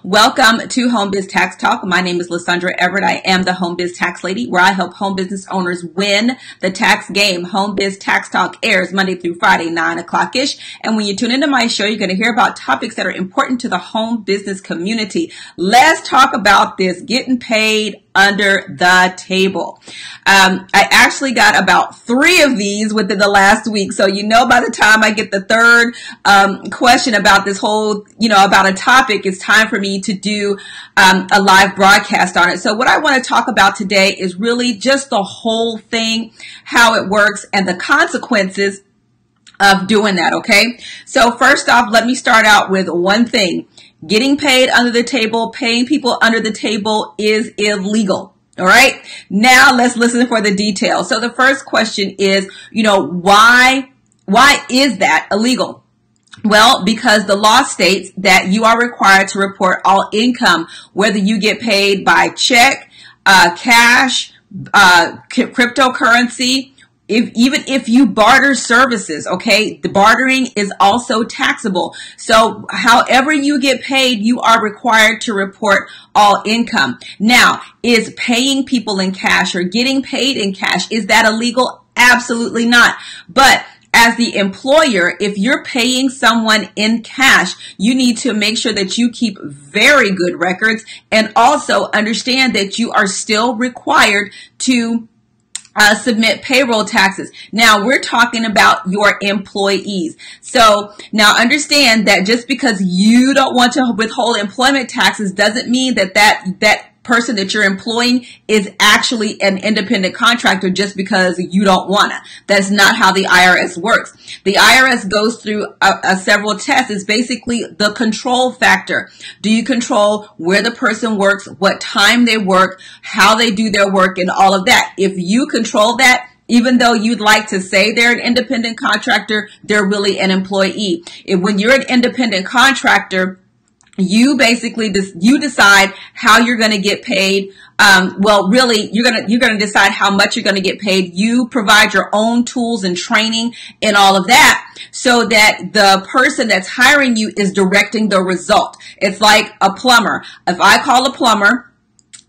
Welcome to Home Biz Tax Talk. My name is Lysandra Everett. I am the Home Biz Tax Lady, where I help home business owners win the tax game. Home Biz Tax Talk airs Monday through Friday, 9 o'clock-ish. And when you tune into my show, you're going to hear about topics that are important to the home business community. Let's talk about this getting paid under the table. I actually got about 3 of these within the last week. So, by the time I get the third question about this whole, about a topic, it's time for me to do a live broadcast on it. So what I want to talk about today is really just the whole thing, how it works, and the consequences of doing that, okay? So first off, let me start out with one thing. Getting paid under the table, paying people under the table is illegal. All right. Now let's listen for the details. So the first question is, why is that illegal? Well, because the law states that you are required to report all income, whether you get paid by check, cash, cryptocurrency, even if you barter services, okay, the bartering is also taxable. So however you get paid, you are required to report all income. Now, is paying people in cash or getting paid in cash, is that illegal? Absolutely not. But as the employer, if you're paying someone in cash, you need to make sure that you keep very good records and also understand that you are still required to submit payroll taxes. Now we're talking about your employees. So now understand that just because you don't want to withhold employment taxes doesn't mean that that person that you're employing is actually an independent contractor just because you don't want to. That's not how the IRS works. The IRS goes through several tests. It's basically the control factor. Do you control where the person works, what time they work, how they do their work, and all of that? If you control that, even though you'd like to say they're an independent contractor, they're really an employee. When you're an independent contractor, you basically you decide how you're going to get paid. Well, really, you're going to decide how much you're going to get paid. You provide your own tools and training and all of that so that the person that's hiring you is directing the result. It's like a plumber. If I call a plumber,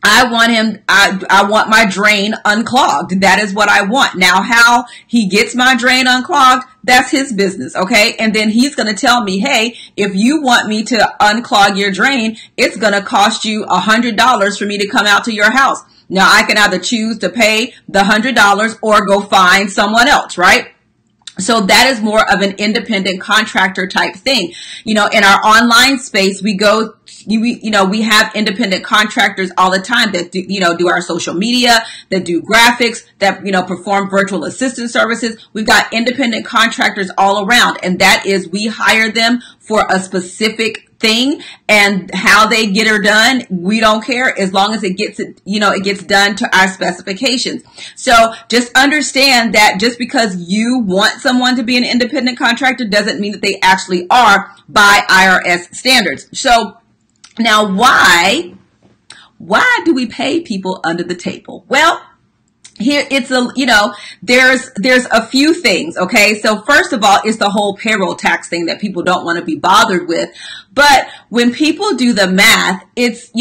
I want my drain unclogged. That is what I want. Now, how he gets my drain unclogged, that's his business, okay? And then he's going to tell me, hey, if you want me to unclog your drain, it's going to cost you $100 for me to come out to your house. Now, I can either choose to pay the $100 or go find someone else, right? So that is more of an independent contractor type thing. In our online space, we have independent contractors all the time that do our social media, that do graphics, that, perform virtual assistant services. We've got independent contractors all around, and that is we hire them for a specific thing, and how they get her done, we don't care as long as it gets done to our specifications. So just understand that just because you want someone to be an independent contractor doesn't mean that they actually are by IRS standards. So now why do we pay people under the table? Well, here it's there's a few things, okay? So first of all, it's the whole payroll tax thing that people don't want to be bothered with. But when people do the math, it's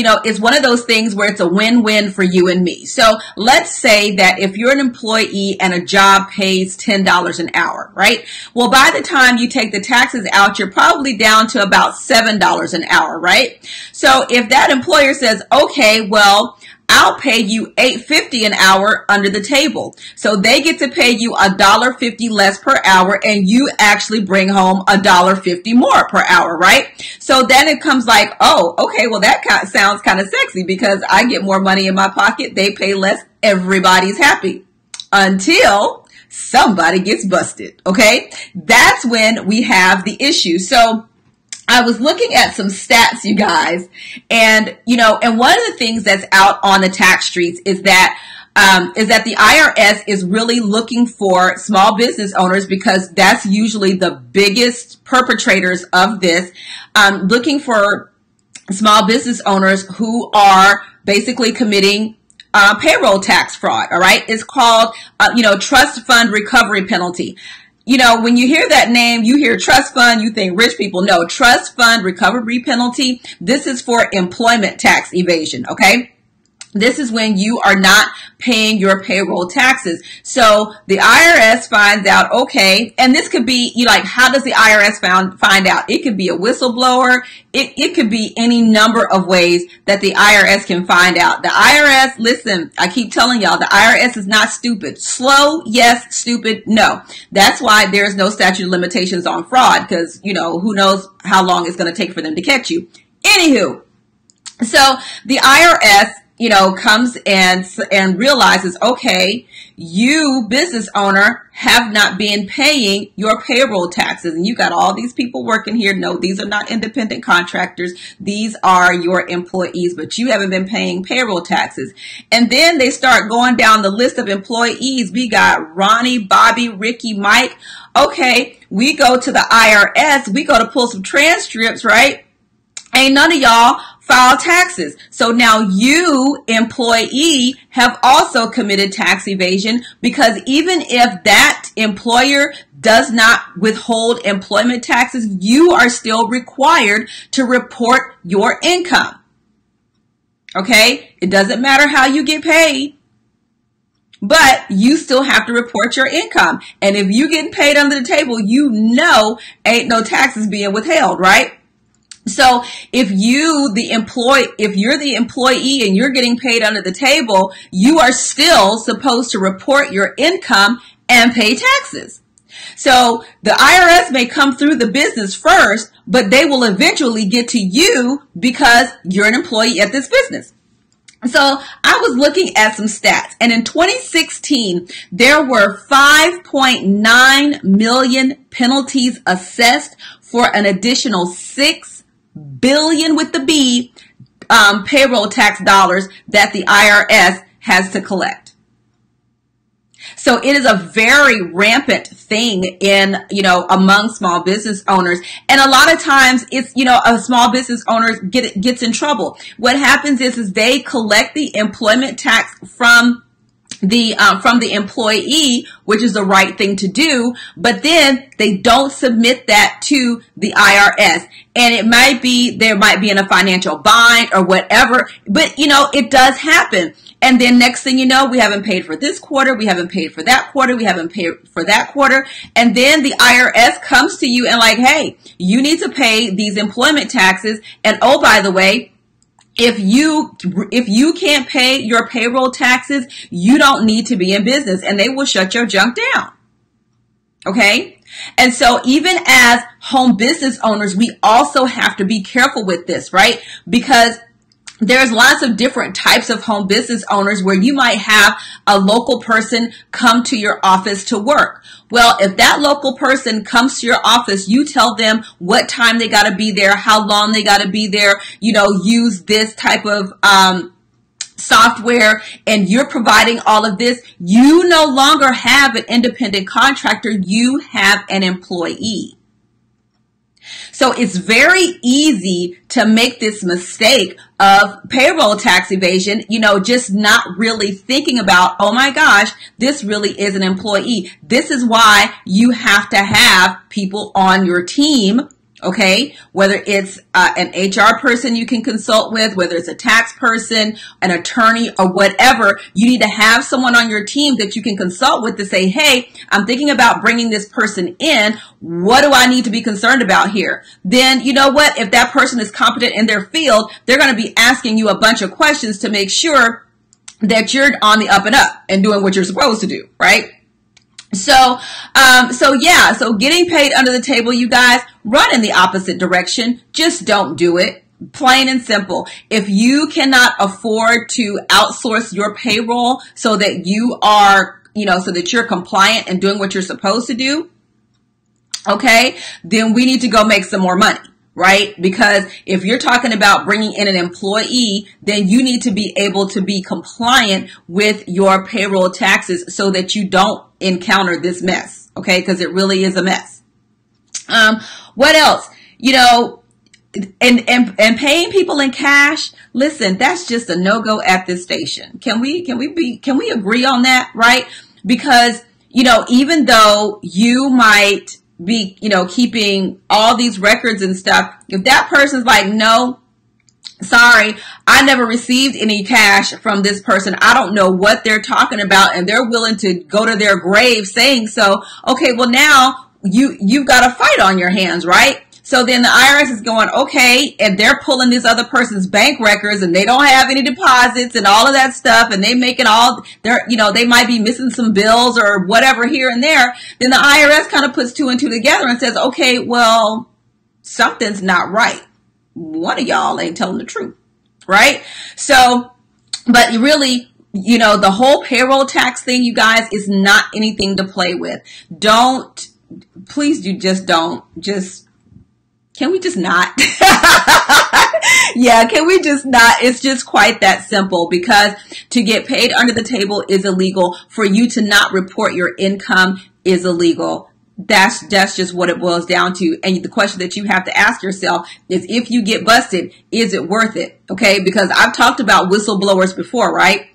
one of those things where it's a win-win for you and me. So let's say that if you're an employee and a job pays $10 an hour, right? Well, by the time you take the taxes out, you're probably down to about $7 an hour, right? So if that employer says, okay, well, I'll pay you $8.50 an hour under the table. So they get to pay you $1.50 less per hour, and you actually bring home $1.50 more per hour, right? So then it comes like, oh, okay, well, that sounds kind of sexy because I get more money in my pocket. They pay less. Everybody's happy until somebody gets busted, okay? That's when we have the issue. So I was looking at some stats, you guys, and one of the things that's out on the tax streets is that the IRS is really looking for small business owners because that's usually the biggest perpetrators of this, looking for small business owners who are basically committing payroll tax fraud. All right. It's called, trust fund recovery penalty. when you hear that name, you hear trust fund, you think rich people. No, trust fund recovery penalty. This is for employment tax evasion. Okay. This is when you are not paying your payroll taxes. So the IRS finds out, okay, and this could be, like, how does the IRS find out? It could be a whistleblower. It could be any number of ways that the IRS can find out. The IRS, listen, I keep telling y'all, the IRS is not stupid. Slow, yes. Stupid, no. That's why there's no statute of limitations on fraud, because, who knows how long it's going to take for them to catch you. Anywho, so the IRS, comes and realizes, okay, you business owner have not been paying your payroll taxes. And you got all these people working here. No, these are not independent contractors. These are your employees, but you haven't been paying payroll taxes. And then they start going down the list of employees. We got Ronnie, Bobby, Ricky, Mike. Okay, we go to the IRS. We go to pull some transcripts, right? Ain't none of y'all file taxes. So now you, employee, have also committed tax evasion, because even if that employer does not withhold employment taxes, you are still required to report your income. Okay? It doesn't matter how you get paid, but you still have to report your income. And if you getting paid under the table, ain't no taxes being withheld, right? So if you're the employee and you're getting paid under the table, you are still supposed to report your income and pay taxes. So the IRS may come through the business first, but they will eventually get to you because you're an employee at this business. So I was looking at some stats, and in 2016, there were 5.9 million penalties assessed for an additional 6 billion with the B payroll tax dollars that the IRS has to collect. So it is a very rampant thing in, among small business owners. And a lot of times it's, a small business owner gets in trouble. What happens is they collect the employment tax from the employee, which is the right thing to do, but then they don't submit that to the IRS. And there might be in a financial bind or whatever, but it does happen. And then next thing you know, we haven't paid for this quarter, we haven't paid for that quarter, we haven't paid for that quarter. And then the IRS comes to you and like, hey, you need to pay these employment taxes. And oh, by the way, if you can't pay your payroll taxes, you don't need to be in business, and they will shut your junk down. Okay? And so even as home business owners, we also have to be careful with this, right? Because there's lots of different types of home business owners where you might have a local person come to your office to work. Well, if that local person comes to your office, you tell them what time they got to be there, how long they got to be there, use this type of software, and you're providing all of this. You no longer have an independent contractor. You have an employee. So it's very easy to make this mistake of payroll tax evasion, just not really thinking about, oh my gosh, this really is an employee. This is why you have to have people on your team. Okay, whether it's an HR person you can consult with, whether it's a tax person, an attorney, or whatever, you need to have someone on your team that you can consult with to say, hey, I'm thinking about bringing this person in. What do I need to be concerned about here? Then you know what? If that person is competent in their field, they're going to be asking you a bunch of questions to make sure that you're on the up and up and doing what you're supposed to do, right? So getting paid under the table, you guys, run in the opposite direction. Just don't do it. Plain and simple. If you cannot afford to outsource your payroll so that you are, so that you're compliant and doing what you're supposed to do, okay, then we need to go make some more money. Right? Because if you're talking about bringing in an employee, then you need to be able to be compliant with your payroll taxes so that you don't encounter this mess. Okay? Because it really is a mess. What else? And paying people in cash. Listen, that's just a no-go at this station. Can we agree on that? Right? Because even though you might be, keeping all these records and stuff, if that person's like, no, sorry, I never received any cash from this person, I don't know what they're talking about, and they're willing to go to their grave saying so, okay, well now you've got a fight on your hands, right? So then the IRS is going, okay, and they're pulling this other person's bank records and they don't have any deposits and all of that stuff, and they making all they might be missing some bills or whatever here and there. Then the IRS kind of puts two and two together and says, okay, well, something's not right. One of y'all ain't telling the truth, right? So, but really, the whole payroll tax thing, you guys, is not anything to play with. Please can we just not? Yeah, can we just not? It's just quite that simple, because to get paid under the table is illegal. For you to not report your income is illegal. That's just what it boils down to. And the question that you have to ask yourself is, if you get busted, is it worth it? Okay, because I've talked about whistleblowers before, right?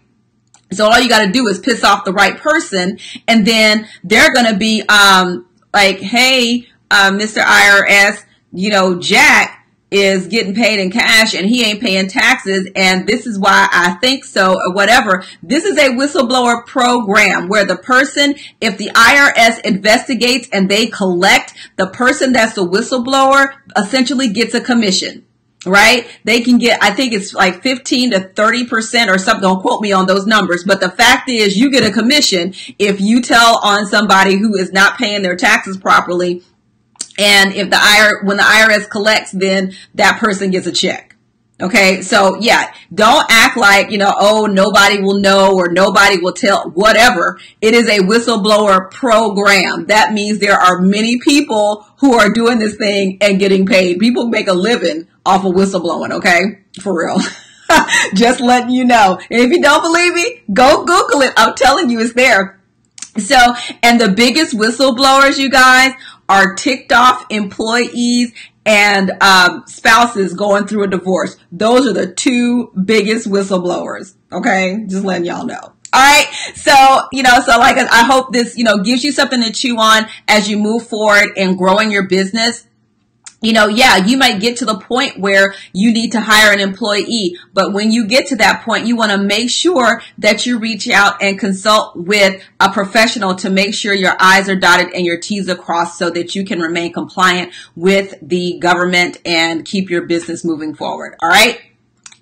So all you got to do is piss off the right person, and then they're going to be like, hey, Mr. IRS, Jack is getting paid in cash and he ain't paying taxes, and this is why I think so, or whatever. This is a whistleblower program where the person, if the IRS investigates and they collect, the person that's the whistleblower essentially gets a commission, right? They can get, I think it's like 15 to 30% or something. Don't quote me on those numbers, but the fact is you get a commission if you tell on somebody who is not paying their taxes properly. And if when the IRS collects, then that person gets a check. Okay. So yeah, don't act like, oh, nobody will know or nobody will tell, whatever. It is a whistleblower program. That means there are many people who are doing this thing and getting paid. People make a living off of whistleblowing. Okay. For real. Just letting you know. And if you don't believe me, go Google it. I'm telling you, it's there. So, and the biggest whistleblowers, you guys, are ticked off employees and spouses going through a divorce. Those are the two biggest whistleblowers. Okay, just letting y'all know. All right, so like I hope this gives you something to chew on as you move forward in growing your business. Yeah, you might get to the point where you need to hire an employee, but when you get to that point, you want to make sure that you reach out and consult with a professional to make sure your I's are dotted and your T's are crossed, so that you can remain compliant with the government and keep your business moving forward. All right.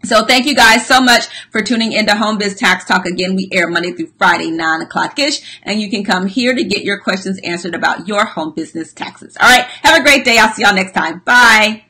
So thank you guys so much for tuning into Home Biz Tax Talk. Again, we air Monday through Friday, 9 o'clock-ish, and you can come here to get your questions answered about your home business taxes. All right. Have a great day. I'll see y'all next time. Bye.